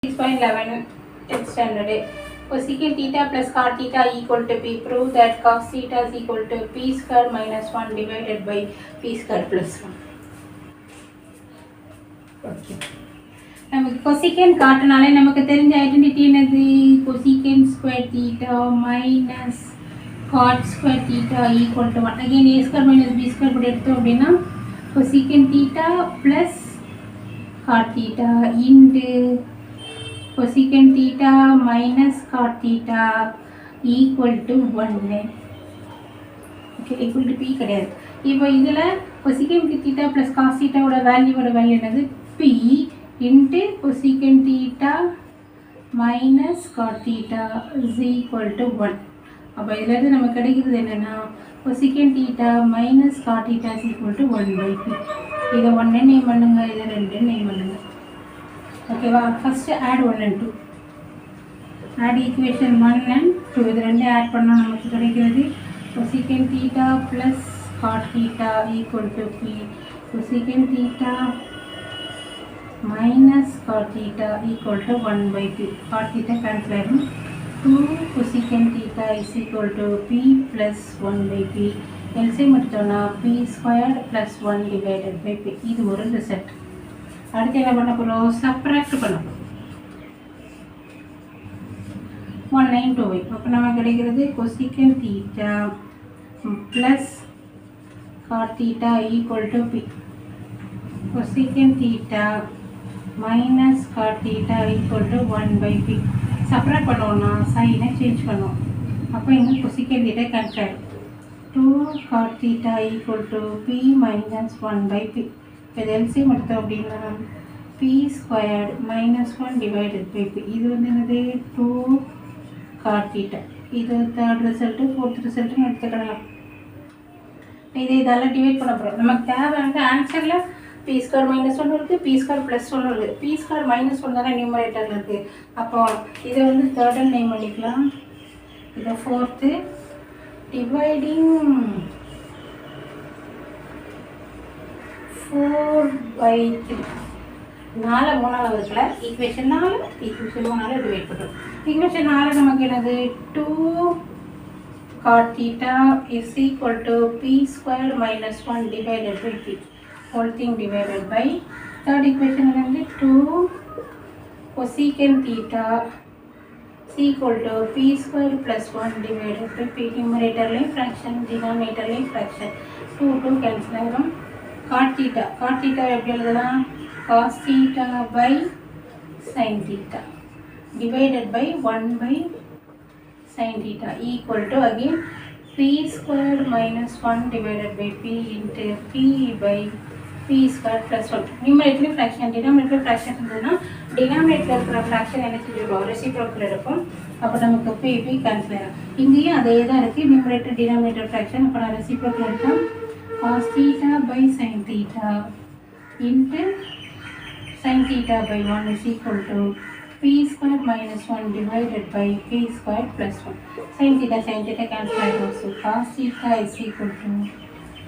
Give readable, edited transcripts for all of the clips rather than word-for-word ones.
6.11 10th standard. Cosecant theta plus cot theta equal to p. Prove that cos theta is equal to p square minus 1 divided by p square plus 1. Okay. நமக்கு cosecant காட்டினாலே நமக்கு தெரிஞ்ச identity என்னது? cosecant square theta minus cot square theta equal to 1. Again a square minus b square கூட எடுத்தோம் அப்படின்னா cosecant theta plus cot theta into cosecant theta minus cot theta equal to 1. Okay, equal to p கிடையாது. இப்போ இதில் cosecant theta plus cos theta ஓட வேல்யூவோட value என்னது? p into cosecant theta minus cot theta is equal to 1. அப்போ இதில் நமக்கு கிடைக்கிறது என்னென்னா cosecant theta minus cot theta is equal to 1 by p. இதை 1 நேம் பண்ணுங்க, இதை 2 நேம் பண்ணுங்க. ஓகேவா? First add 1 and 2. Add equation 1 and 2. இது ரெண்டு ஆட் பண்ணால் நமக்கு கிடைக்கிறது cosecant theta plus cot theta equal to p. cosecant theta minus cot theta equal to 1 by p. cot theta cancel ஆகும். 2 cosecant theta is equal to p plus 1 by p. LCM எடுத்தோம்னா p squared plus 1 divided by p. இது ஒரு result. அடுத்து என்ன பண்ண போகிறோம்? Subtract பண்ண போகிறோம். 192. அப்போ நமக்கு கிடைக்கிறது cosecant theta plus cot theta equal to p. cosecant theta minus cot theta equal to 1 by p. Subtract பண்ணோம்னா சைனை சேஞ்ச் பண்ணுவோம். அப்போ இங்கே cosecant theta கேன்சல் ஆகிடும். 2 cot theta equal to p minus 1 by p. இது எல்சிஎம் எடுத்தோம் அப்படின்னா p squared minus 1 divided by p. இது வந்து என்னது? 2 cot theta. இது தேர்ட் ரிசல்ட்டு, ஃபோர்த் ரிசல்ட்டுன்னு எடுத்துக்கலாம். இதெல்லாம் டிவைட் பண்ண போகிறோம். நமக்கு தேவையான ஆன்சரில் p ஸ்கொயர் மைனஸ் 1 இருக்குது, p ஸ்கொயர் ப்ளஸ் 1 இருக்குது. p ஸ்கொயர் மைனஸ் 1 தானே நியூமரேட்டரில் இருக்குது. அப்போ இதை வந்து தேர்டுன்னு நேம் பண்ணிக்கலாம். இதை ஃபோர்த்து டிவைடிங் 4 by 3. 4 3 இருக்குல்ல, ஈக்குவேஷன் 4 ஈக்குவேஷன் 3 டிவைட் பண்ணுறோம். ஈக்குவேஷன் 4 நமக்கு என்னது? 2 cot theta is equal to p squared minus 1 divided by p. Whole thing divided by third equation வந்து 2 cosecant theta is equal to p squared plus 1 divided by p. Numeratorலையும் fraction, denominatorலையும் fraction. 2 cancel ஆகும். cot theta எப்படி எழுதலாம்? cos theta by sin theta divided by 1 by sin theta equal to again p squared minus 1 divided by p into p by p squared plus 1. numerator fraction, denominator fraction இருந்ததுன்னா denominator இருக்கிற fraction என்ன செஞ்சுருவோம்? reciprocal எடுப்போம். அப்போ நமக்கு p cancel ஆகும். இங்கேயும் அதே தான் இருக்குது, numerator denominator fraction. அப்போ நான் reciprocal எடுத்தோம். cos theta by sin theta into sin theta by 1 is equal to p squared minus 1 divided by p squared plus 1. sin theta cancel ஆகும். so cos theta is equal to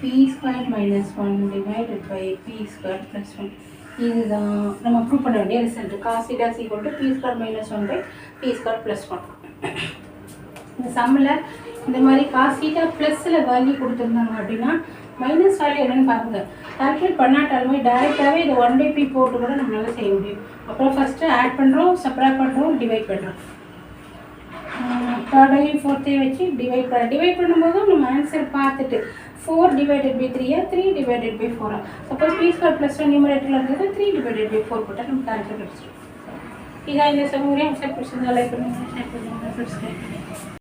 p squared minus 1 divided by p squared plus 1. இதுதான் நம்ம prove பண்ண வேண்டிய result. cos theta is equal to p squared minus 1 by p squared plus 1. இந்த சம்மில் இந்த மாதிரி cos theta ப்ளஸில் வேல்யூ கொடுத்துருந்தாங்க அப்படின்னா மைனஸ் வேல்யூ என்னென்னு பாருங்கள். கால்குலேட் பண்ணாட்டாலுமே டைரெக்டாகவே இதை 1 by p போட்டு கூட நம்மளால் செய்ய முடியும். அப்புறம் ஃபஸ்ட்டு ஆட் பண்ணுறோம், சப்ராக்ட் பண்ணுறோம், டிவைட் பண்ணுறோம். தேர்டையும் ஃபோர்த்தையும் வச்சு டிவைட் பண்ணும்போதும் நம்ம ஆன்சர் பார்த்துட்டு 4 divided by 3 3 divided by 4. Suppose p square plus 1 நியூமரேட்டரில் இருந்தது 3 divided by 4 போட்டால் நமக்கு ஆன்சர் கிடச்சிடும். இதான் இந்த சமூகம் ஆன்சர் பிடிச்சிருந்தா லைக் பண்ணுங்கள், ஷேர் பண்ணுங்கள், சப்ஸ்கிரைப் பண்ணுங்கள்.